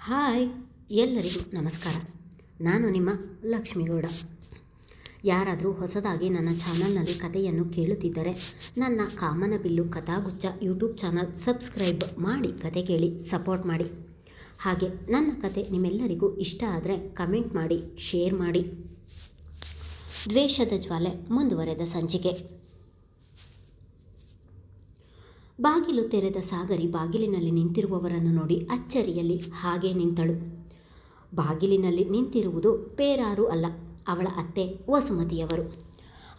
Hi, ಎಲ್ಲರಿಗೂ ನಮಸ್ಕಾರ. ನಾನು ನಿಮ್ಮ ಲಕ್ಷ್ಮೀಗೌಡ. ಯಾರಾದರೂ ಹೊಸದಾಗಿ ನನ್ನ ಚಾನಲ್ನಲ್ಲಿ ಕಥೆಯನ್ನು ಕೇಳುತ್ತಿದ್ದರೆ ನನ್ನ ಕಾಮನಬಿಲ್ಲು ಕಥಾಗುಚ್ಛ ಯೂಟ್ಯೂಬ್ ಚಾನಲ್ ಸಬ್ಸ್ಕ್ರೈಬ್ ಮಾಡಿ ಕತೆ ಕೇಳಿ ಸಪೋರ್ಟ್ ಮಾಡಿ. ಹಾಗೆ ನನ್ನ ಕತೆ ನಿಮ್ಮೆಲ್ಲರಿಗೂ ಇಷ್ಟ ಆದರೆ ಕಮೆಂಟ್ ಮಾಡಿ, ಶೇರ್ ಮಾಡಿ. ದ್ವೇಷದ ಜ್ವಾಲೆ ಮುಂದುವರೆದ ಸಂಚಿಕೆ. ಬಾಗಿಲು ತೆರೆದ ಸಾಗರಿ ಬಾಗಿಲಿನಲ್ಲಿ ನಿಂತಿರುವವರನ್ನು ನೋಡಿ ಅಚ್ಚರಿಯಲ್ಲಿ ಹಾಗೇ ನಿಂತಳು. ಬಾಗಿಲಿನಲ್ಲಿ ನಿಂತಿರುವುದು ಬೇರಾರೂ ಅಲ್ಲ, ಅವಳ ಅತ್ತೆ ವಸುಮತಿಯವರು.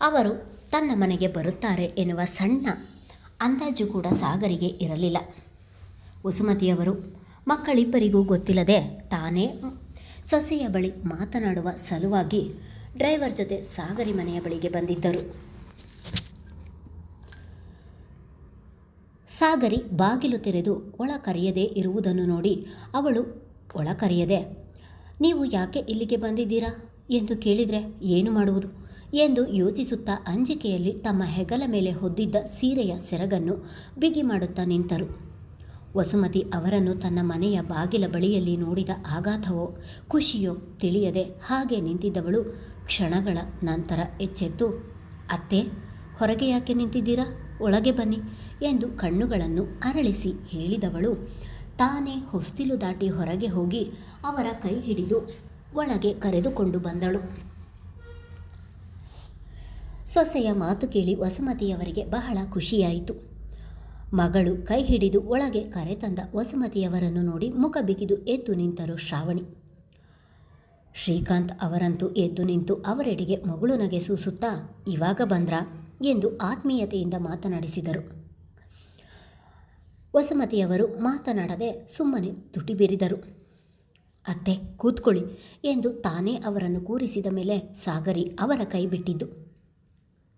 ಅವರು ತನ್ನ ಮನೆಗೆ ಬರುತ್ತಾರೆ ಎನ್ನುವ ಸಣ್ಣ ಅಂದಾಜು ಕೂಡ ಸಾಗರಿಗೆ ಇರಲಿಲ್ಲ. ವಸುಮತಿಯವರು ಮಕ್ಕಳಿಬ್ಬರಿಗೂ ಗೊತ್ತಿಲ್ಲದೆ ತಾನೇ ಸೊಸೆಯ ಬಳಿ ಮಾತನಾಡುವ ಸಲುವಾಗಿ ಡ್ರೈವರ್ ಜೊತೆ ಸಾಗರಿ ಮನೆಯ ಬಳಿಗೆ ಬಂದಿದ್ದರು. ಸಾಗರಿ ಬಾಗಿಲು ತೆರೆದು ಒಳ ಕರೆಯದೇ ಇರುವುದನ್ನು ನೋಡಿ ಅವಳು ಒಳ ಕರೆಯದೆ, ನೀವು ಯಾಕೆ ಇಲ್ಲಿಗೆ ಬಂದಿದ್ದೀರಾ ಎಂದು ಕೇಳಿದರೆ ಏನು ಮಾಡುವುದು ಎಂದು ಯೋಚಿಸುತ್ತಾ ಅಂಜಿಕೆಯಲ್ಲಿ ತಮ್ಮ ಹೆಗಲ ಮೇಲೆ ಹೊದ್ದಿದ್ದ ಸೀರೆಯ ಸೆರಗನ್ನು ಬಿಗಿ ಮಾಡುತ್ತಾ ನಿಂತರು. ವಸುಮತಿ ಅವರನ್ನು ತನ್ನ ಮನೆಯ ಬಾಗಿಲ ಬಳಿಯಲ್ಲಿ ನೋಡಿದ ಆಘಾತವೋ ಖುಷಿಯೋ ತಿಳಿಯದೆ ಹಾಗೆ ನಿಂತಿದ್ದವಳು ಕ್ಷಣಗಳ ನಂತರ ಎಚ್ಚೆತ್ತು, ಅತ್ತೆ, ಹೊರಗೆ ಯಾಕೆ ನಿಂತಿದ್ದೀರಾ, ಒಳಗೆ ಬನ್ನಿ ಎಂದು ಕಣ್ಣುಗಳನ್ನು ಅರಳಿಸಿ ಹೇಳಿದವಳು ತಾನೇ ಹೊಸ್ತಿಲು ದಾಟಿ ಹೊರಗೆ ಹೋಗಿ ಅವರ ಕೈ ಹಿಡಿದು ಒಳಗೆ ಕರೆದುಕೊಂಡು ಬಂದಳು. ಸೊಸೆಯ ಮಾತು ಕೇಳಿ ವಸುಮತಿಯವರಿಗೆ ಬಹಳ ಖುಷಿಯಾಯಿತು. ಮಗಳು ಕೈ ಹಿಡಿದು ಒಳಗೆ ಕರೆತಂದ ವಸುಮತಿಯವರನ್ನು ನೋಡಿ ಮುಖ ಬಿಗಿದು ಎದ್ದು ನಿಂತರು ಶ್ರಾವಣಿ. ಶ್ರೀಕಾಂತ್ ಅವರಂತೂ ಎದ್ದು ನಿಂತು ಅವರೆಡೆಗೆ ಮಗಳು ನಗೆ ಸೂಸುತ್ತಾ, ಇವಾಗ ಬಂದ್ರಾ ಎಂದು ಆತ್ಮೀಯತೆಯಿಂದ ಮಾತನಾಡಿಸಿದರು. ವಸುಮತಿಯವರು ಮಾತನಾಡದೆ ಸುಮ್ಮನೆ ತುಟಿಬಿರಿದರು. ಅತ್ತೆ, ಕೂತ್ಕೊಳ್ಳಿ ಎಂದು ತಾನೇ ಅವರನ್ನು ಕೂರಿಸಿದ ಮೇಲೆ ಸಾಗರಿ ಅವರ ಕೈ ಬಿಟ್ಟಿದ್ದು.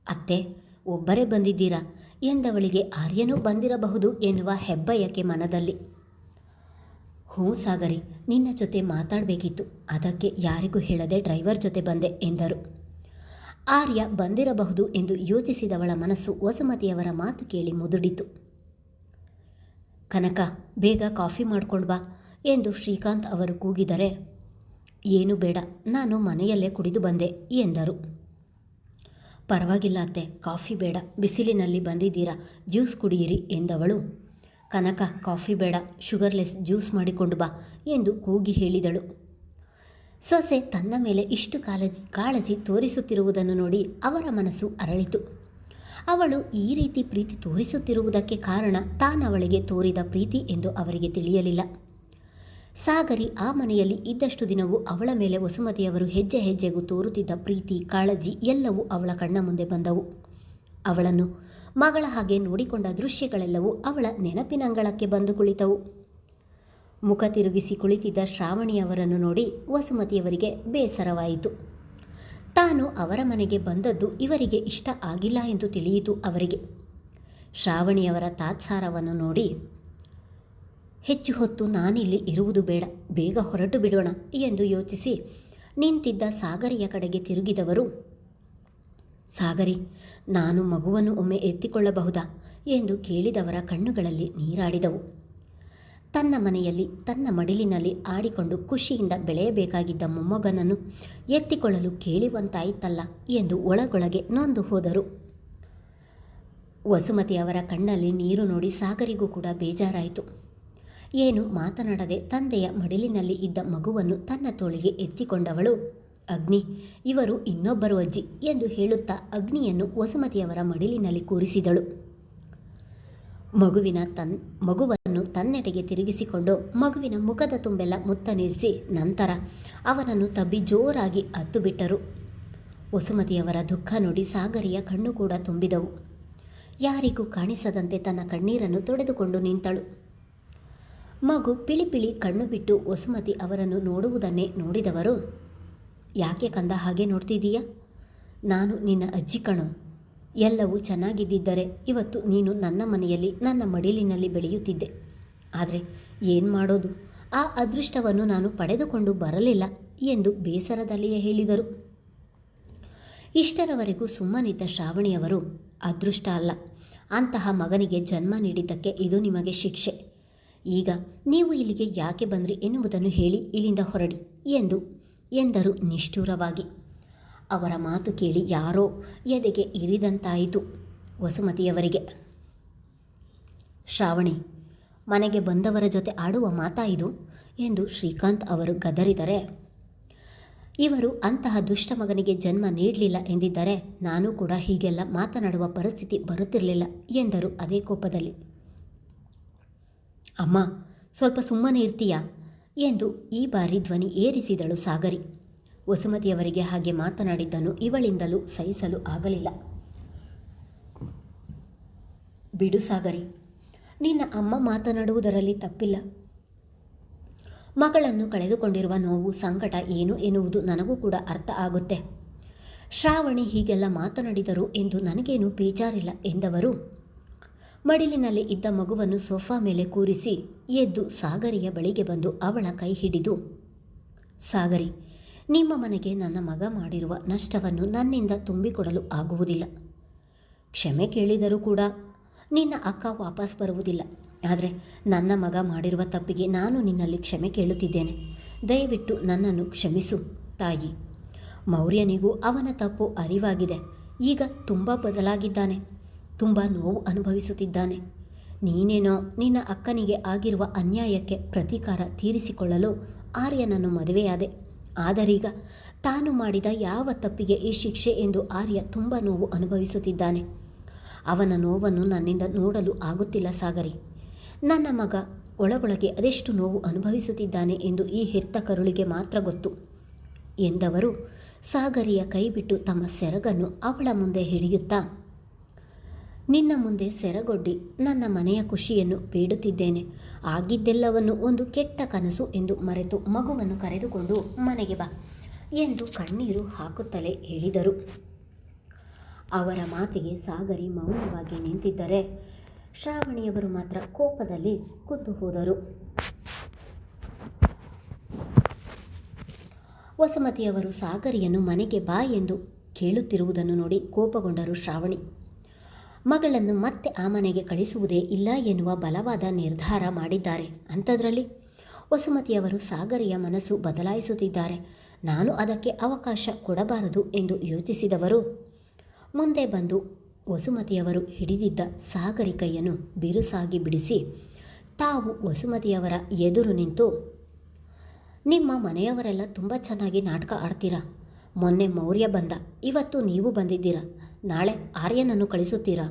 ಅತ್ತೆ, ಒಬ್ಬರೇ ಬಂದಿದ್ದೀರಾ ಎಂದವಳಿಗೆ ಆರ್ಯನೂ ಬಂದಿರಬಹುದು ಎನ್ನುವ ಹೆಬ್ಬಯಕೆ ಮನದಲ್ಲಿ. ಹ್ಞೂ ಸಾಗರಿ, ನಿನ್ನ ಜೊತೆ ಮಾತಾಡಬೇಕಿತ್ತು, ಅದಕ್ಕೆ ಯಾರಿಗೂ ಹೇಳದೆ ಡ್ರೈವರ್ ಜೊತೆ ಬಂದೆ ಎಂದರು. ಆರ್ಯ ಬಂದಿರಬಹುದು ಎಂದು ಯೋಚಿಸಿದವಳ ಮನಸ್ಸು ವಸುಮತಿಯವರ ಮಾತು ಕೇಳಿ ಮುದುಡಿತು. ಕನಕ, ಬೇಗ ಕಾಫಿ ಮಾಡ್ಕೊಂಡು ಬಾ ಎಂದು ಶ್ರೀಕಾಂತ್ ಅವರು ಕೂಗಿದರೆ, ಏನು ಬೇಡ, ನಾನು ಮನೆಯಲ್ಲೇ ಕುಡಿದು ಬಂದೆ ಎಂದರು. ಪರವಾಗಿಲ್ಲ ಅತ್ತೆ, ಕಾಫಿ ಬೇಡ, ಬಿಸಿಲಿನಲ್ಲಿ ಬಂದಿದ್ದೀರಾ, ಜ್ಯೂಸ್ ಕುಡಿಯಿರಿ ಎಂದವಳು. ಕನಕ, ಕಾಫಿ ಬೇಡ, ಶುಗರ್ಲೆಸ್ ಜ್ಯೂಸ್ ಮಾಡಿಕೊಂಡು ಬಾ ಎಂದು ಕೂಗಿ ಹೇಳಿದಳು. ಸೊಸೆ ತನ್ನ ಮೇಲೆ ಇಷ್ಟು ಕಾಳಜಿ ತೋರಿಸುತ್ತಿರುವುದನ್ನು ನೋಡಿ ಅವರ ಮನಸ್ಸು ಅರಳಿತು. ಅವಳು ಈ ರೀತಿ ಪ್ರೀತಿ ತೋರಿಸುತ್ತಿರುವುದಕ್ಕೆ ಕಾರಣ ತಾನವಳಿಗೆ ತೋರಿದ ಪ್ರೀತಿ ಎಂದು ಅವರಿಗೆ ತಿಳಿಯಲಿಲ್ಲ. ಸಾಗರಿ ಆ ಮನೆಯಲ್ಲಿ ಇದ್ದಷ್ಟು ದಿನವೂ ಅವಳ ಮೇಲೆ ವಸುಮತಿಯವರು ಹೆಜ್ಜೆ ಹೆಜ್ಜೆಗೂ ತೋರುತ್ತಿದ್ದ ಪ್ರೀತಿ, ಕಾಳಜಿ ಎಲ್ಲವೂ ಅವಳ ಕಣ್ಣ ಮುಂದೆ ಬಂದವು. ಅವಳನ್ನು ಮಗಳ ಹಾಗೆ ನೋಡಿಕೊಂಡ ದೃಶ್ಯಗಳೆಲ್ಲವೂ ಅವಳ ನೆನಪಿನಂಗಳಕ್ಕೆ ಬಂದು ಕುಳಿತವು. ಮುಖ ತಿರುಗಿಸಿ ಕುಳಿತಿದ್ದ ಶ್ರಾವಣಿಯವರನ್ನು ನೋಡಿ ವಸುಮತಿಯವರಿಗೆ ಬೇಸರವಾಯಿತು. ತಾನು ಅವರ ಮನೆಗೆ ಬಂದದ್ದು ಇವರಿಗೆ ಇಷ್ಟ ಆಗಿಲ್ಲ ಎಂದು ತಿಳಿಯಿತು ಅವರಿಗೆ. ಶ್ರಾವಣಿಯವರ ತಾತ್ಸಾರವನ್ನು ನೋಡಿ, ಹೆಚ್ಚು ಹೊತ್ತು ನಾನಿಲ್ಲಿ ಇರುವುದು ಬೇಡ, ಬೇಗ ಹೊರಟು ಬಿಡೋಣ ಎಂದು ಯೋಚಿಸಿ ನಿಂತಿದ್ದ ಸಾಗರಿಯ ಕಡೆಗೆ ತಿರುಗಿದವರು, ಸಾಗರಿ, ನಾನು ಮಗುವನ್ನು ಒಮ್ಮೆ ಎತ್ತಿಕೊಳ್ಳಬಹುದಾ ಎಂದು ಕೇಳಿದವರ ಕಣ್ಣುಗಳಲ್ಲಿ ನೀರಾಡಿದವು. ತನ್ನ ಮನೆಯಲ್ಲಿ ತನ್ನ ಮಡಿಲಿನಲ್ಲಿ ಆಡಿಕೊಂಡು ಖುಷಿಯಿಂದ ಬೆಳೆಯಬೇಕಾಗಿದ್ದ ಮೊಮ್ಮಗನನ್ನು ಎತ್ತಿಕೊಳ್ಳಲು ಕೇಳುವಂತಾಯಿತಲ್ಲ ಎಂದು ಒಳಗೊಳಗೆ ನೊಂದು ಹೋದರು. ವಸುಮತಿಯವರ ಕಣ್ಣಲ್ಲಿ ನೀರು ನೋಡಿ ಸಾಗರಿಗೂ ಕೂಡ ಬೇಜಾರಾಯಿತು. ಏನು ಮಾತನಾಡದೆ ತಂದೆಯ ಮಡಿಲಿನಲ್ಲಿ ಇದ್ದ ಮಗುವನ್ನು ತನ್ನ ತೋಳಿಗೆ ಎತ್ತಿಕೊಂಡವಳು, ಅಗ್ನಿ, ಇವರು ಇನ್ನೊಬ್ಬರು ಅಜ್ಜಿ ಎಂದು ಹೇಳುತ್ತಾ ಅಗ್ನಿಯನ್ನು ವಸುಮತಿಯವರ ಮಡಿಲಿನಲ್ಲಿ ಕೂರಿಸಿದಳು. ಮಗುವನ್ನು ತನ್ನೆಡೆಗೆ ತಿರುಗಿಸಿಕೊಂಡು ಮಗುವಿನ ಮುಖದ ತುಂಬೆಲ್ಲ ಮುತ್ತನಿರಿಸಿ ನಂತರ ಅವನನ್ನು ತಬ್ಬಿ ಜೋರಾಗಿ ಅತ್ತು ಬಿಟ್ಟರು. ವಸುಮತಿಯವರ ದುಃಖ ನೋಡಿ ಸಾಗರಿಯ ಕಣ್ಣು ಕೂಡ ತುಂಬಿದವು. ಯಾರಿಗೂ ಕಾಣಿಸದಂತೆ ತನ್ನ ಕಣ್ಣೀರನ್ನು ತೊಡೆದುಕೊಂಡು ನಿಂತಳು. ಮಗು ಪಿಳಿ ಕಣ್ಣು ಬಿಟ್ಟು ವಸುಮತಿ ಅವರನ್ನು ನೋಡುವುದನ್ನೇ ನೋಡಿದವರು, ಯಾಕೆ ಕಂದ ಹಾಗೆ ನೋಡ್ತಿದ್ದೀಯಾ, ನಾನು ನಿನ್ನ ಅಜ್ಜಿ ಕಣೋ, ಎಲ್ಲವೂ ಚೆನ್ನಾಗಿದ್ದಿದ್ದರೆ ಇವತ್ತು ನೀನು ನನ್ನ ಮನೆಯಲ್ಲಿ ನನ್ನ ಮಡಿಲಿನಲ್ಲಿ ಬೆಳೆಯುತ್ತಿದ್ದೆ. ಆದರೆ ಏನು ಮಾಡೋದು, ಆ ಅದೃಷ್ಟವನ್ನು ನಾನು ಪಡೆದುಕೊಂಡು ಬರಲಿಲ್ಲ ಎಂದು ಬೇಸರದಲ್ಲಿಯೇ ಹೇಳಿದರು. ಇಷ್ಟರವರೆಗೂ ಸುಮ್ಮನಿದ್ದ ಶ್ರಾವಣಿಯವರು, ಅದೃಷ್ಟ ಅಲ್ಲ, ಅಂತಹ ಮಗನಿಗೆ ಜನ್ಮ ನೀಡಿದ್ದಕ್ಕೆ ಇದು ನಿಮಗೆ ಶಿಕ್ಷೆ ಈಗ ನೀವು ಇಲ್ಲಿಗೆ ಯಾಕೆ ಬಂದ್ರಿ ಎನ್ನುವುದನ್ನು ಹೇಳಿ ಇಲ್ಲಿಂದ ಹೊರಡಿ ಎಂದರು ನಿಷ್ಠುರವಾಗಿ. ಅವರ ಮಾತು ಕೇಳಿ ಯಾರೋ ಎದೆಗೆ ಇರಿದಂತಾಯಿತು ವಸುಮತಿಯವರಿಗೆ. ಶ್ರಾವಣಿ, ಮನೆಗೆ ಬಂದವರ ಜೊತೆ ಆಡುವ ಮಾತಾ ಇದು ಎಂದು ಶ್ರೀಕಾಂತ್ ಅವರು ಗದರಿದರೆ, ಇವರು ಅಂತಹ ದುಷ್ಟ ಮಗನಿಗೆ ಜನ್ಮ ನೀಡಲಿಲ್ಲ ಎಂದಿದ್ದರೆ ನಾನು ಕೂಡ ಹೀಗೆಲ್ಲ ಮಾತನಾಡುವ ಪರಿಸ್ಥಿತಿ ಬರುತ್ತಿರಲಿಲ್ಲ ಎಂದರು ಅದೇ ಕೋಪದಲ್ಲಿ. ಅಮ್ಮ, ಸ್ವಲ್ಪ ಸುಮ್ಮನೆ ಇರ್ತೀಯಾ ಎಂದು ಈ ಬಾರಿ ಧ್ವನಿ ಏರಿಸಿದಳು ಸಾಗರಿ. ವಸುಮತಿಯವರಿಗೆ ಹಾಗೆ ಮಾತನಾಡಿದ್ದನ್ನು ಇವಳಿಂದಲೂ ಸಹಿಸಲು ಆಗಲಿಲ್ಲ. ಬಿಡು ಸಾಗರಿ, ನಿನ್ನ ಅಮ್ಮ ಮಾತನಾಡುವುದರಲ್ಲಿ ತಪ್ಪಿಲ್ಲ. ಮಗಳನ್ನು ಕಳೆದುಕೊಂಡಿರುವ ನೋವು, ಸಂಕಟ ಏನು ಎನ್ನುವುದು ನನಗೂ ಕೂಡ ಅರ್ಥ ಆಗುತ್ತೆ. ಶ್ರಾವಣಿ ಹೀಗೆಲ್ಲ ಮಾತನಾಡಿದರು ಎಂದು ನನಗೇನು ಬೇಜಾರಿಲ್ಲ ಎಂದವರು ಮಡಿಲಿನಲ್ಲಿ ಇದ್ದ ಮಗುವನ್ನು ಸೋಫಾ ಮೇಲೆ ಕೂರಿಸಿ ಎದ್ದು ಸಾಗರಿಯ ಬಳಿಗೆ ಬಂದು ಅವಳ ಕೈ ಹಿಡಿದು, ಸಾಗರಿ, ನಿಮ್ಮ ಮನೆಗೆ ನನ್ನ ಮಗ ಮಾಡಿರುವ ನಷ್ಟವನ್ನು ನನ್ನಿಂದ ತುಂಬಿಕೊಡಲು ಆಗುವುದಿಲ್ಲ. ಕ್ಷಮೆ ಕೇಳಿದರೂ ಕೂಡ ನಿನ್ನ ಅಕ್ಕ ವಾಪಸ್ ಬರುವುದಿಲ್ಲ. ಆದರೆ ನನ್ನ ಮಗ ಮಾಡಿರುವ ತಪ್ಪಿಗೆ ನಾನು ನಿನ್ನಲ್ಲಿ ಕ್ಷಮೆ ಕೇಳುತ್ತಿದ್ದೇನೆ. ದಯವಿಟ್ಟು ನನ್ನನ್ನು ಕ್ಷಮಿಸು ತಾಯಿ. ಮೌರ್ಯನಿಗೂ ಅವನ ತಪ್ಪು ಅರಿವಾಗಿದೆ. ಈಗ ತುಂಬ ಬದಲಾಗಿದ್ದಾನೆ. ತುಂಬ ನೋವು ಅನುಭವಿಸುತ್ತಿದ್ದಾನೆ. ನೀನೇನೋ ನಿನ್ನ ಅಕ್ಕನಿಗೆ ಆಗಿರುವ ಅನ್ಯಾಯಕ್ಕೆ ಪ್ರತೀಕಾರ ತೀರಿಸಿಕೊಳ್ಳಲು ಆರ್ಯನನ್ನು ಮದುವೆಯಾದೆ. ಆದರೀಗ ತಾನು ಮಾಡಿದ ಯಾವ ತಪ್ಪಿಗೆ ಈ ಶಿಕ್ಷೆ ಎಂದು ಆರ್ಯ ತುಂಬ ನೋವು ಅನುಭವಿಸುತ್ತಿದ್ದಾನೆ. ಅವನ ನೋವನ್ನು ನನ್ನಿಂದ ನೋಡಲು ಆಗುತ್ತಿಲ್ಲ ಸಾಗರಿ. ನನ್ನ ಮಗ ಒಳಗೊಳಗೆ ಅದೆಷ್ಟು ನೋವು ಅನುಭವಿಸುತ್ತಿದ್ದಾನೆ ಎಂದು ಈ ಹೆತ್ತ ಕರುಳಿಗೆ ಮಾತ್ರ ಗೊತ್ತು ಎಂದವರು ಸಾಗರಿಯ ಕೈಬಿಟ್ಟು ತಮ್ಮ ಸೆರಗನ್ನು ಅವಳ ಮುಂದೆ ಹಿಡಿಯುತ್ತಾ, ನಿನ್ನ ಮುಂದೆ ಸೆರಗೊಡ್ಡಿ ನನ್ನ ಮನೆಯ ಖುಷಿಯನ್ನು ಬೇಡುತ್ತಿದ್ದೇನೆ. ಆಗಿದ್ದೆಲ್ಲವನ್ನು ಒಂದು ಕೆಟ್ಟ ಕನಸು ಎಂದು ಮರೆತು ಮಗುವನ್ನು ಕರೆದುಕೊಂಡು ಮನೆಗೆ ಬಾ ಎಂದು ಕಣ್ಣೀರು ಹಾಕುತ್ತಲೇ ಹೇಳಿದರು. ಅವರ ಮಾತಿಗೆ ಸಾಗರಿ ಮೌನವಾಗಿ ನಿಂತಿದ್ದರೆ ಶ್ರಾವಣಿಯವರು ಮಾತ್ರ ಕೋಪದಲ್ಲಿ ಕುದ್ದು ಹೋದರು. ವಸುಮತಿಯವರು ಸಾಗರಿಯನ್ನು ಮನೆಗೆ ಬಾ ಎಂದು ಕೇಳುತ್ತಿರುವುದನ್ನು ನೋಡಿ ಕೋಪಗೊಂಡರು ಶ್ರಾವಣಿ. ಮಗಳನ್ನು ಮತ್ತೆ ಆ ಮನೆಗೆ ಕಳಿಸುವುದೇ ಇಲ್ಲ ಎನ್ನುವ ಬಲವಾದ ನಿರ್ಧಾರ ಮಾಡಿದ್ದಾರೆ. ಅಂಥದ್ರಲ್ಲಿ ವಸುಮತಿಯವರು ಸಾಗರಿಯ ಮನಸ್ಸು ಬದಲಾಯಿಸುತ್ತಿದ್ದಾರೆ. ನಾನು ಅದಕ್ಕೆ ಅವಕಾಶ ಕೊಡಬಾರದು ಎಂದು ಯೋಚಿಸಿದವರು ಮುಂದೆ ಬಂದು ವಸುಮತಿಯವರು ಹಿಡಿದಿದ್ದ ಸಾಗರಿ ಕೈಯನ್ನು ಬಿರುಸಾಗಿ ಬಿಡಿಸಿ ತಾವು ವಸುಮತಿಯವರ ಎದುರು ನಿಂತು, ನಿಮ್ಮ ಮನೆಯವರೆಲ್ಲ ತುಂಬ ಚೆನ್ನಾಗಿ ನಾಟಕ ಆಡ್ತೀರಾ. ಮೊನ್ನೆ ಮೌರ್ಯ ಬಂದ, ಇವತ್ತು ನೀವು ಬಂದಿದ್ದೀರಾ, ನಾಳೆ ಆರ್ಯನನ್ನು ಕಳಿಸುತ್ತೀರಾ.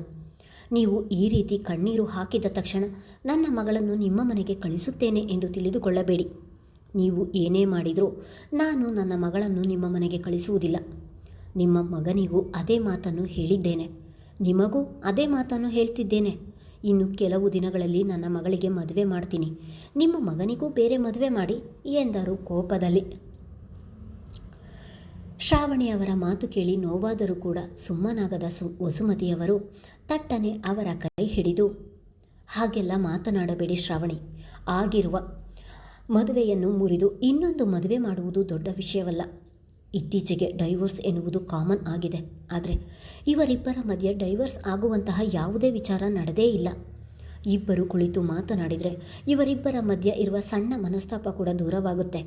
ನೀವು ಈ ರೀತಿ ಕಣ್ಣೀರು ಹಾಕಿದ ತಕ್ಷಣ ನನ್ನ ಮಗಳನ್ನು ನಿಮ್ಮ ಮನೆಗೆ ಕಳಿಸುತ್ತೇನೆ ಎಂದು ತಿಳಿದುಕೊಳ್ಳಬೇಡಿ. ನೀವು ಏನೇ ಮಾಡಿದರೂ ನಾನು ನನ್ನ ಮಗಳನ್ನು ನಿಮ್ಮ ಮನೆಗೆ ಕಳಿಸುವುದಿಲ್ಲ. ನಿಮ್ಮ ಮಗನಿಗೂ ಅದೇ ಮಾತನ್ನು ಹೇಳಿದ್ದೇನೆ, ನಿಮಗೂ ಅದೇ ಮಾತನ್ನು ಹೇಳ್ತಿದ್ದೇನೆ. ಇನ್ನು ಕೆಲವು ದಿನಗಳಲ್ಲಿ ನನ್ನ ಮಗಳಿಗೆ ಮದುವೆ ಮಾಡ್ತೀನಿ. ನಿಮ್ಮ ಮಗನಿಗೂ ಬೇರೆ ಮದುವೆ ಮಾಡಿ ಎಂದರು ಕೋಪದಲ್ಲಿ. ಶ್ರಾವಣಿಯವರ ಮಾತು ಕೇಳಿ ನೋವಾದರೂ ಕೂಡ ಸುಮ್ಮನಾಗದ ವಸುಮತಿಯವರು ತಟ್ಟನೆ ಅವರ ಕೈ ಹಿಡಿದು, ಹಾಗೆಲ್ಲ ಮಾತನಾಡಬೇಡಿ ಶ್ರಾವಣಿ. ಆಗಿರುವ ಮದುವೆಯನ್ನು ಮುರಿದು ಇನ್ನೊಂದು ಮದುವೆ ಮಾಡುವುದು ದೊಡ್ಡ ವಿಷಯವಲ್ಲ. ಇತ್ತೀಚೆಗೆ ಡೈವೋರ್ಸ್ ಎನ್ನುವುದು ಕಾಮನ್ ಆಗಿದೆ. ಆದರೆ ಇವರಿಬ್ಬರ ಮಧ್ಯೆ ಡೈವರ್ಸ್ ಆಗುವಂತಹ ಯಾವುದೇ ವಿಚಾರ ನಡೆದೇ ಇಲ್ಲ. ಇಬ್ಬರು ಕುಳಿತು ಮಾತನಾಡಿದರೆ ಇವರಿಬ್ಬರ ಮಧ್ಯೆ ಇರುವ ಸಣ್ಣ ಮನಸ್ತಾಪ ಕೂಡ ದೂರವಾಗುತ್ತೆ.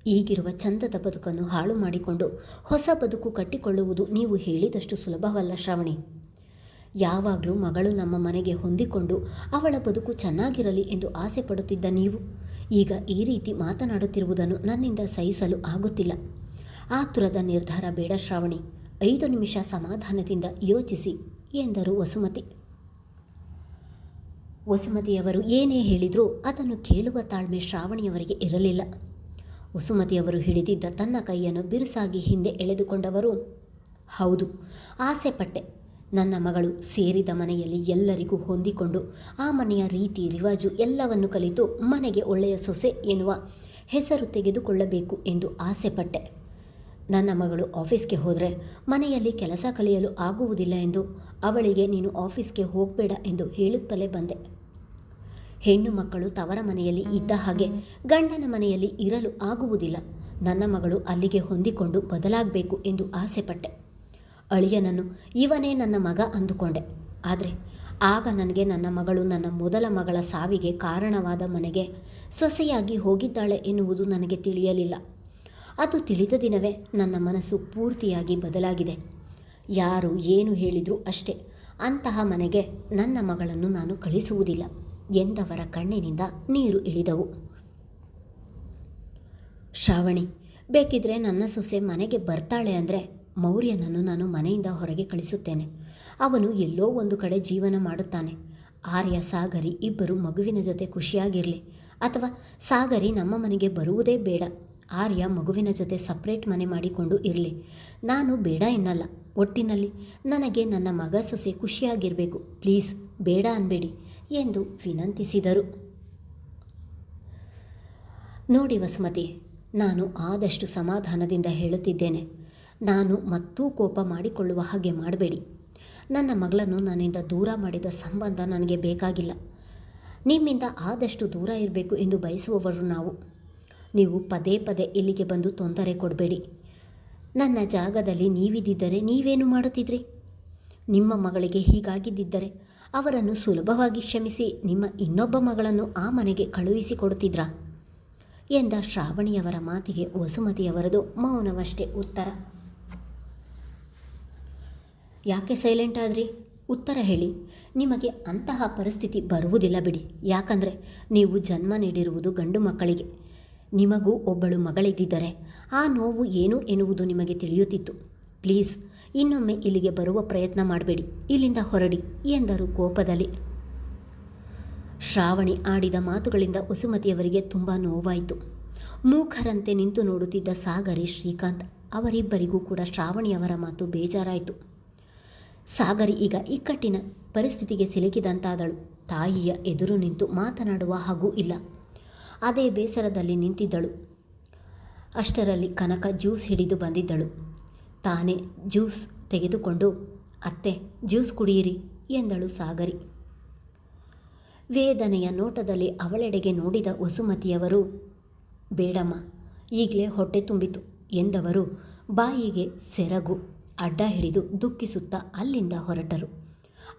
ಈಗಿರುವ ಚಂದದ ಬದುಕನ್ನು ಹಾಳು ಮಾಡಿಕೊಂಡು ಹೊಸ ಬದುಕು ಕಟ್ಟಿಕೊಳ್ಳುವುದು ನೀವು ಹೇಳಿದಷ್ಟು ಸುಲಭವಲ್ಲ ಶ್ರಾವಣಿ. ಯಾವಾಗಲೂ ಮಗಳು ನಮ್ಮ ಮನೆಗೆ ಹೊಂದಿಕೊಂಡು ಅವಳ ಬದುಕು ಚೆನ್ನಾಗಿರಲಿ ಎಂದು ಆಸೆ ಪಡುತ್ತಿದ್ದ ನೀವು ಈಗ ಈ ರೀತಿ ಮಾತನಾಡುತ್ತಿರುವುದನ್ನು ನನ್ನಿಂದ ಸಹಿಸಲು ಆಗುತ್ತಿಲ್ಲ. ಆತುರದ ನಿರ್ಧಾರ ಬೇಡ ಶ್ರಾವಣಿ. 5 ನಿಮಿಷ ಸಮಾಧಾನದಿಂದ ಯೋಚಿಸಿ ಎಂದರು ವಸುಮತಿಯವರು ಏನೇ ಹೇಳಿದರೂ ಅದನ್ನು ಕೇಳುವ ತಾಳ್ಮೆ ಶ್ರಾವಣಿಯವರಿಗೆ ಇರಲಿಲ್ಲ. ವಸುಮತಿಯವರು ಹಿಡಿದಿದ್ದ ತನ್ನ ಕೈಯನ್ನು ಬಿರುಸಾಗಿ ಹಿಂದೆ ಎಳೆದುಕೊಂಡವರು, ಹೌದು, ಆಸೆ ಪಟ್ಟೆ. ನನ್ನ ಮಗಳು ಸೇರಿದ ಮನೆಯಲ್ಲಿ ಎಲ್ಲರಿಗೂ ಹೊಂದಿಕೊಂಡು ಆ ಮನೆಯ ರೀತಿ ರಿವಾಜು ಎಲ್ಲವನ್ನು ಕಲಿತು ಮನೆಗೆ ಒಳ್ಳೆಯ ಸೊಸೆ ಎನ್ನುವ ಹೆಸರು ತೆಗೆದುಕೊಳ್ಳಬೇಕು ಎಂದು ಆಸೆ ಪಟ್ಟೆ. ನನ್ನ ಮಗಳು ಆಫೀಸ್ಗೆ ಹೋದರೆ ಮನೆಯಲ್ಲಿ ಕೆಲಸ ಕಲಿಯಲು ಆಗುವುದಿಲ್ಲ ಎಂದು ಅವಳಿಗೆ ನೀನು ಆಫೀಸ್ಗೆ ಹೋಗಬೇಡ ಎಂದು ಹೇಳುತ್ತಲೇ ಬಂದೆ. ಹೆಣ್ಣು ಮಕ್ಕಳು ತವರ ಮನೆಯಲ್ಲಿ ಇದ್ದ ಹಾಗೆ ಗಂಡನ ಮನೆಯಲ್ಲಿ ಇರಲು ಆಗುವುದಿಲ್ಲ. ನನ್ನ ಮಗಳು ಅಲ್ಲಿಗೆ ಹೊಂದಿಕೊಂಡು ಬದಲಾಗಬೇಕು ಎಂದು ಆಸೆಪಟ್ಟೆ. ಅಳಿಯನನ್ನು ಇವನೇ ನನ್ನ ಮಗ ಅಂದುಕೊಂಡೆ. ಆದರೆ ಆಗ ನನಗೆ ನನ್ನ ಮಗಳು ನನ್ನ ಮೊದಲ ಮಗಳ ಸಾವಿಗೆ ಕಾರಣವಾದ ಮನೆಗೆ ಸೊಸೆಯಾಗಿ ಹೋಗಿದ್ದಾಳೆ ಎನ್ನುವುದು ನನಗೆ ತಿಳಿಯಲಿಲ್ಲ. ಅದು ತಿಳಿದ ದಿನವೇ ನನ್ನ ಮನಸ್ಸು ಪೂರ್ತಿಯಾಗಿ ಬದಲಾಗಿದೆ. ಯಾರು ಏನು ಹೇಳಿದರೂ ಅಷ್ಟೇ, ಅಂತಹ ಮನೆಗೆ ನನ್ನ ಮಗಳನ್ನು ನಾನು ಕಳಿಸುವುದಿಲ್ಲ ಎಂದವರ ಕಣ್ಣಿನಿಂದ ನೀರು ಇಳಿದವು. ಶ್ರಾವಣಿ, ಬೇಕಿದ್ರೆ ನನ್ನ ಸೊಸೆ ಮನೆಗೆ ಬರ್ತಾಳೆ ಅಂದರೆ ಮೌರ್ಯನನ್ನು ನಾನು ಮನೆಯಿಂದ ಹೊರಗೆ ಕಳಿಸುತ್ತೇನೆ. ಅವನು ಎಲ್ಲೋ ಒಂದು ಕಡೆ ಜೀವನ ಮಾಡುತ್ತಾನೆ. ಆರ್ಯ, ಸಾಗರಿ ಇಬ್ಬರು ಮಗುವಿನ ಜೊತೆ ಖುಷಿಯಾಗಿರಲಿ. ಅಥವಾ ಸಾಗರಿ ನಮ್ಮ ಮನೆಗೆ ಬರುವುದೇ ಬೇಡ, ಆರ್ಯ ಮಗುವಿನ ಜೊತೆ ಸಪ್ರೇಟ್ ಮನೆ ಮಾಡಿಕೊಂಡು ಇರಲಿ. ನಾನು ಬೇಡ ಎನ್ನಲ್ಲ. ಒಟ್ಟಿನಲ್ಲಿ ನನಗೆ ನನ್ನ ಮಗ ಸೊಸೆ ಖುಷಿಯಾಗಿರಬೇಕು. ಪ್ಲೀಸ್ ಬೇಡ ಅನ್ಬೇಡಿ ಎಂದು ವಿನಂತಿಸಿದರು. ನೋಡಿ ವಸುಮತಿ, ನಾನು ಆದಷ್ಟು ಸಮಾಧಾನದಿಂದ ಹೇಳುತ್ತಿದ್ದೇನೆ. ನಾನು ಮತ್ತೂ ಕೋಪ ಮಾಡಿಕೊಳ್ಳುವ ಹಾಗೆ ಮಾಡಬೇಡಿ. ನನ್ನ ಮಗಳನ್ನು ನನ್ನಿಂದ ದೂರ ಮಾಡಿದ ಸಂಬಂಧ ನನಗೆ ಬೇಕಾಗಿಲ್ಲ. ನಿಮ್ಮಿಂದ ಆದಷ್ಟು ದೂರ ಇರಬೇಕು ಎಂದು ಬಯಸುವವರು ನಾವು. ನೀವು ಪದೇ ಪದೇ ಇಲ್ಲಿಗೆ ಬಂದು ತೊಂದರೆ ಕೊಡಬೇಡಿ. ನನ್ನ ಜಾಗದಲ್ಲಿ ನೀವಿದ್ದಿದ್ದರೆ ನೀವೇನು ಮಾಡುತ್ತಿದ್ರಿ? ನಿಮ್ಮ ಮಗಳಿಗೆ ಹೀಗಾಗಿದ್ದಿದ್ದರೆ ಅವರನ್ನು ಸುಲಭವಾಗಿ ಕ್ಷಮಿಸಿ ನಿಮ್ಮ ಇನ್ನೊಬ್ಬ ಮಗಳನ್ನು ಆ ಮನೆಗೆ ಕಳುಹಿಸಿಕೊಡುತ್ತಿದ್ರಾ ಎಂದ ಶ್ರಾವಣಿಯವರ ಮಾತಿಗೆ ವಸುಮತಿಯವರದು ಮೌನವಷ್ಟೇ ಉತ್ತರ. ಯಾಕೆ ಸೈಲೆಂಟ್ ಆದ್ರಿ? ಉತ್ತರ ಹೇಳಿ. ನಿಮಗೆ ಅಂತಹ ಪರಿಸ್ಥಿತಿ ಬರುವುದಿಲ್ಲ ಬಿಡಿ. ಯಾಕಂದರೆ ನೀವು ಜನ್ಮ ನೀಡಿರುವುದು ಗಂಡು ಮಕ್ಕಳಿಗೆ. ನಿಮಗೂ ಒಬ್ಬಳು ಮಗಳಿದ್ದಿದ್ದರೆ ಆ ನೋವು ಏನು ಎನ್ನುವುದು ನಿಮಗೆ ತಿಳಿಯುತ್ತಿತ್ತು. ಪ್ಲೀಸ್ ಇನ್ನೊಮ್ಮೆ ಇಲ್ಲಿಗೆ ಬರುವ ಪ್ರಯತ್ನ ಮಾಡಬೇಡಿ. ಇಲ್ಲಿಂದ ಹೊರಡಿ ಎಂದರು ಕೋಪದಲ್ಲಿ. ಶ್ರಾವಣಿ ಆಡಿದ ಮಾತುಗಳಿಂದ ವಸುಮತಿಯವರಿಗೆ ತುಂಬ ನೋವಾಯಿತು. ಮೂಕರಂತೆ ನಿಂತು ನೋಡುತ್ತಿದ್ದ ಸಾಗರಿ, ಶ್ರೀಕಾಂತ್ ಅವರಿಬ್ಬರಿಗೂ ಕೂಡ ಶ್ರಾವಣಿಯವರ ಮಾತು ಬೇಜಾರಾಯಿತು. ಸಾಗರಿ ಈಗ ಇಕ್ಕಟ್ಟಿನ ಪರಿಸ್ಥಿತಿಗೆ ಸಿಲುಕಿದಂತಾದಳು. ತಾಯಿಯ ಎದುರು ನಿಂತು ಮಾತನಾಡುವ ಹಾಗೂ ಇಲ್ಲ. ಅದೇ ಬೇಸರದಲ್ಲಿ ನಿಂತಿದ್ದಳು. ಅಷ್ಟರಲ್ಲಿ ಕನಕ ಜ್ಯೂಸ್ ಹಿಡಿದು ಬಂದಿದ್ದಳು. ತಾನೇ ಜ್ಯೂಸ್ ತೆಗೆದುಕೊಂಡು, ಅತ್ತೆ ಜ್ಯೂಸ್ ಕುಡಿಯಿರಿ ಎಂದಳು ಸಾಗರಿ. ವೇದನೆಯ ನೋಟದಲ್ಲಿ ಅವಳೆಡೆಗೆ ನೋಡಿದ ವಸುಮತಿಯವರು, ಬೇಡಮ್ಮ, ಈಗಲೇ ಹೊಟ್ಟೆ ತುಂಬಿತು ಎಂದವರು ಬಾಯಿಗೆ ಸೆರಗು ಅಡ್ಡ ಹಿಡಿದು ದುಃಖಿಸುತ್ತಾ ಅಲ್ಲಿಂದ ಹೊರಟರು.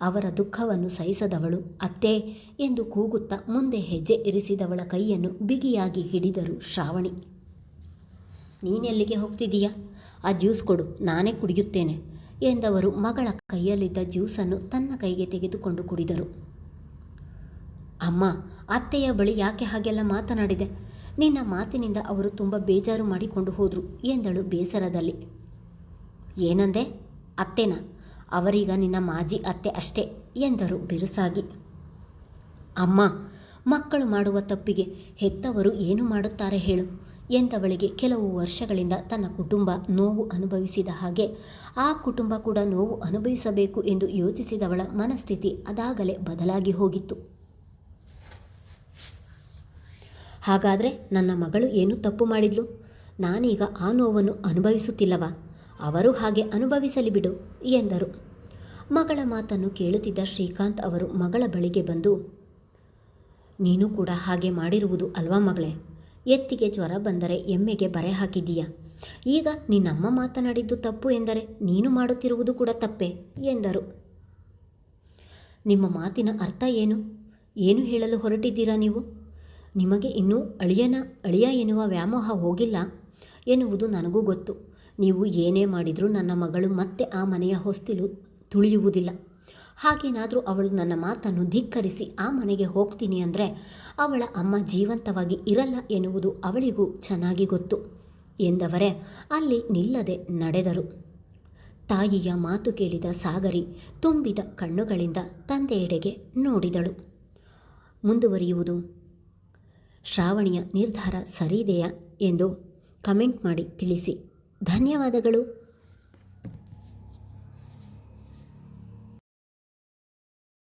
ಅವರ ದುಃಖವನ್ನು ಸಹಿಸದವಳು ಅತ್ತೇ ಎಂದು ಕೂಗುತ್ತಾ ಮುಂದೆ ಹೆಜ್ಜೆ ಇರಿಸಿದವಳ ಕೈಯನ್ನು ಬಿಗಿಯಾಗಿ ಹಿಡಿದರು ಶ್ರಾವಣಿ. ನೀನೆಲ್ಲಿಗೆ ಹೋಗ್ತಿದ್ದೀಯಾ? ಆ ಜ್ಯೂಸ್ ಕೊಡು, ನಾನೇ ಕುಡಿಯುತ್ತೇನೆ ಎಂದವರು ಮಗಳ ಕೈಯಲ್ಲಿದ್ದ ಜ್ಯೂಸನ್ನು ತನ್ನ ಕೈಗೆ ತೆಗೆದುಕೊಂಡು ಕುಡಿದರು. ಅಮ್ಮ, ಅತ್ತೆಯ ಬಳಿ ಯಾಕೆ ಹಾಗೆಲ್ಲ ಮಾತನಾಡಿದೆ? ನಿನ್ನ ಮಾತಿನಿಂದ ಅವರು ತುಂಬ ಬೇಜಾರು ಮಾಡಿಕೊಂಡು ಹೋದರು ಎಂದಳು ಬೇಸರದಲ್ಲಿ. ಏನಂದೆ? ಅತ್ತೆನ? ಅವರೀಗ ನಿನ್ನ ಮಾಜಿ ಅತ್ತೆ ಅಷ್ಟೇ ಎಂದರು ಬಿರುಸಾಗಿ. ಅಮ್ಮ, ಮಕ್ಕಳು ಮಾಡುವ ತಪ್ಪಿಗೆ ಹೆತ್ತವರು ಏನು ಮಾಡುತ್ತಾರೆ ಹೇಳು ಎಂದವಳಿಗೆ ಕೆಲವು ವರ್ಷಗಳಿಂದ ತನ್ನ ಕುಟುಂಬ ನೋವು ಅನುಭವಿಸಿದ ಹಾಗೆ ಆ ಕುಟುಂಬ ಕೂಡ ನೋವು ಅನುಭವಿಸಬೇಕು ಎಂದು ಯೋಚಿಸಿದವಳ ಮನಸ್ಥಿತಿ ಅದಾಗಲೇ ಬದಲಾಗಿ ಹೋಗಿತ್ತು. ಹಾಗಾದರೆ ನನ್ನ ಮಗಳು ಏನು ತಪ್ಪು ಮಾಡಿದ್ಲು? ನಾನೀಗ ಆ ನೋವನ್ನು ಅನುಭವಿಸುತ್ತಿಲ್ಲವಾ? ಅವರು ಹಾಗೆ ಅನುಭವಿಸಲಿ ಬಿಡು ಎಂದರು. ಮಗಳ ಮಾತನ್ನು ಕೇಳುತ್ತಿದ್ದ ಶ್ರೀಕಾಂತ್ ಅವರು ಮಗಳ ಬಳಿಗೆ ಬಂದು, ನೀನು ಕೂಡ ಹಾಗೆ ಮಾಡಿರುವುದು ಅಲ್ವಾ ಮಗಳೇ? ಎತ್ತಿಗೆ ಜ್ವರ ಬಂದರೆ ಎಮ್ಮೆಗೆ ಬರೆ ಹಾಕಿದ್ದೀಯಾ? ಈಗ ನಿನ್ನಮ್ಮ ಮಾತನಾಡಿದ್ದು ತಪ್ಪು ಎಂದರೆ ನೀನು ಮಾಡುತ್ತಿರುವುದು ಕೂಡ ತಪ್ಪೆ ಎಂದರು. ನಿಮ್ಮ ಮಾತಿನ ಅರ್ಥ ಏನು? ಏನು ಹೇಳಲು ಹೊರಟಿದ್ದೀರಾ ನೀವು? ನಿಮಗೆ ಇನ್ನೂ ಅಳಿಯ ಎನ್ನುವ ವ್ಯಾಮೋಹ ಹೋಗಿಲ್ಲ ಎನ್ನುವುದು ನನಗೂ ಗೊತ್ತು. ನೀವು ಏನೇ ಮಾಡಿದರೂ ನನ್ನ ಮಗಳು ಮತ್ತೆ ಆ ಮನೆಯ ಹೊಸ್ತಿಲು ತುಳಿಯುವುದಿಲ್ಲ. ಹಾಗೇನಾದರೂ ಅವಳು ನನ್ನ ಮಾತನ್ನು ಧಿಕ್ಕರಿಸಿ ಆ ಮನೆಗೆ ಹೋಗ್ತೀನಿ ಅಂದರೆ ಅವಳ ಅಮ್ಮ ಜೀವಂತವಾಗಿ ಇರಲ್ಲ ಎನ್ನುವುದು ಅವಳಿಗೂ ಚೆನ್ನಾಗಿ ಗೊತ್ತು ಎಂದವರೇ ಅಲ್ಲಿ ನಿಲ್ಲದೆ ನಡೆದರು. ತಾಯಿಯ ಮಾತು ಕೇಳಿದ ಸಾಗರಿ ತುಂಬಿದ ಕಣ್ಣುಗಳಿಂದ ತಂದೆಯೆಡೆಗೆ ನೋಡಿದಳು. ಮುಂದುವರಿಯುವುದು. ಶ್ರಾವಣಿಯ ನಿರ್ಧಾರ ಸರಿದೆಯಾ ಎಂದು ಕಮೆಂಟ್ ಮಾಡಿ ತಿಳಿಸಿ. ಧನ್ಯವಾದಗಳು.